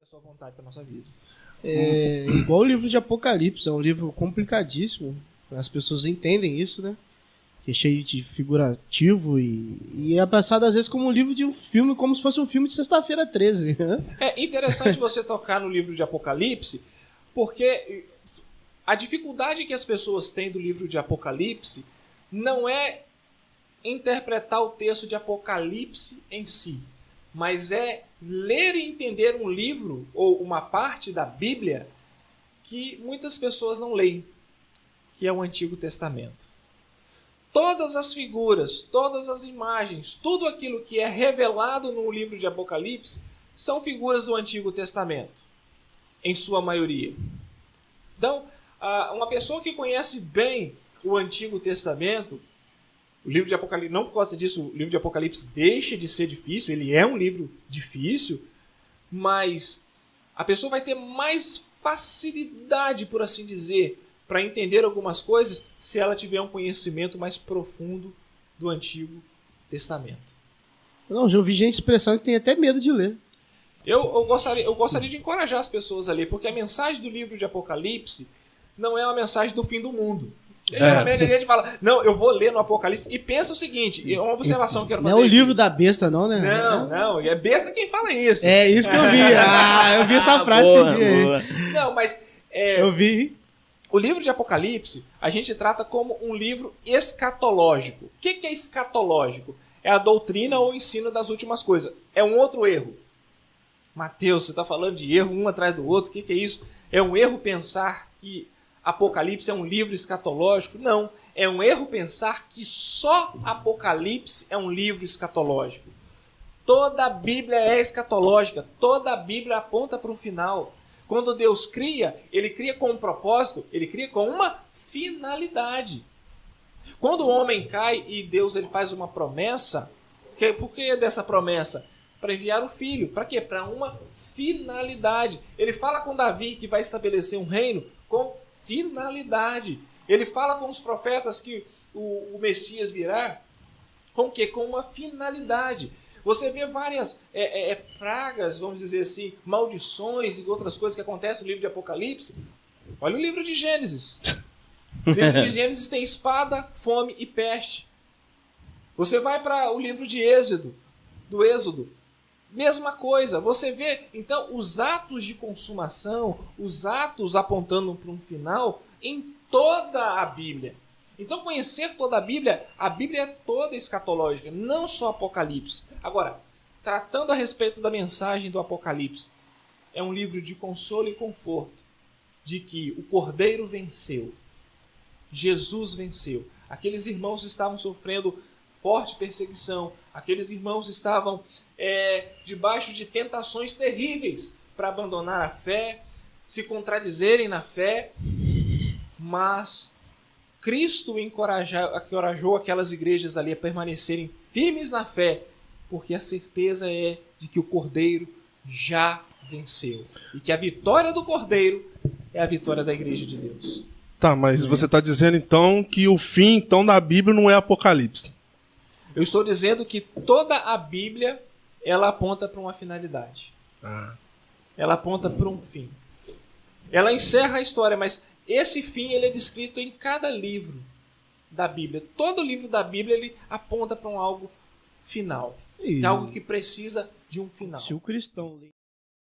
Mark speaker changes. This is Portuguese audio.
Speaker 1: a sua vontade para nossa vida.
Speaker 2: É igual o livro de Apocalipse, é um livro complicadíssimo. As pessoas entendem isso, né? Que é cheio de figurativo e é passado às vezes como um livro de um filme, como se fosse um filme de Sexta-feira 13.
Speaker 1: É interessante você tocar no livro de Apocalipse, porque a dificuldade que as pessoas têm do livro de Apocalipse não é interpretar o texto de Apocalipse em si, mas é ler e entender um livro ou uma parte da Bíblia que muitas pessoas não leem, que é o Antigo Testamento. Todas as figuras, todas as imagens, tudo aquilo que é revelado no livro de Apocalipse são figuras do Antigo Testamento, em sua maioria. Então, uma pessoa que conhece bem o Antigo Testamento, o livro de Apocalipse, não por causa disso, o livro de Apocalipse deixa de ser difícil, ele é um livro difícil, mas a pessoa vai ter mais facilidade, por assim dizer, para entender algumas coisas se ela tiver um conhecimento mais profundo do Antigo Testamento.
Speaker 2: Não, já ouvi gente expressando que tem até medo de ler.
Speaker 1: Eu gostaria de encorajar as pessoas a ler, porque a mensagem do livro de Apocalipse não é uma mensagem do fim do mundo. Geralmente a gente fala, não, eu vou ler no Apocalipse e pensa o seguinte, é uma observação que eu quero fazer.
Speaker 2: Não é o
Speaker 1: aqui.
Speaker 2: livro da besta não, né?
Speaker 1: Não, é besta quem fala isso.
Speaker 2: É isso que eu vi. Eu vi essa frase esse dia aí.
Speaker 1: Não, mas
Speaker 2: eu vi.
Speaker 1: O livro de Apocalipse a gente trata como um livro escatológico. O que é escatológico? É a doutrina ou ensino das últimas coisas. É um outro erro. Mateus, você está falando de erro um atrás do outro. O que é isso? É um erro pensar que Apocalipse é um livro escatológico? Não. É um erro pensar que só Apocalipse é um livro escatológico. Toda a Bíblia é escatológica. Toda a Bíblia aponta para um final. Quando Deus cria, ele cria com um propósito, ele cria com uma finalidade. Quando o homem cai e Deus ele faz uma promessa, por que dessa promessa? Para enviar o filho. Para quê? Para uma finalidade. Ele fala com Davi que vai estabelecer um reino com finalidade. Ele fala com os profetas que o Messias virá com o quê? Com uma finalidade. Você vê várias pragas, vamos dizer assim, maldições e outras coisas que acontecem no livro de Apocalipse. Olha o livro de Gênesis. O livro de Gênesis tem espada, fome e peste. Você vai para o livro de do Êxodo. Mesma coisa. Você vê, então, os atos de consumação, os atos apontando para um final em toda a Bíblia. Então, conhecer toda a Bíblia é toda escatológica, não só Apocalipse. Agora, tratando a respeito da mensagem do Apocalipse, é um livro de consolo e conforto, de que o Cordeiro venceu, Jesus venceu. Aqueles irmãos estavam sofrendo forte perseguição, aqueles irmãos estavam debaixo de tentações terríveis para abandonar a fé, se contradizerem na fé, mas Cristo encorajou aquelas igrejas ali a permanecerem firmes na fé, porque a certeza é de que o Cordeiro já venceu. E que a vitória do Cordeiro é a vitória da igreja de Deus.
Speaker 3: Tá, mas você está dizendo então que o fim então da Bíblia não é Apocalipse.
Speaker 1: Eu estou dizendo que toda a Bíblia ela aponta para uma finalidade. Ela aponta para um fim. Ela encerra a história, mas esse fim ele é descrito em cada livro da Bíblia. Todo livro da Bíblia ele aponta para algo final. Algo que precisa de um final.
Speaker 2: Se o cristão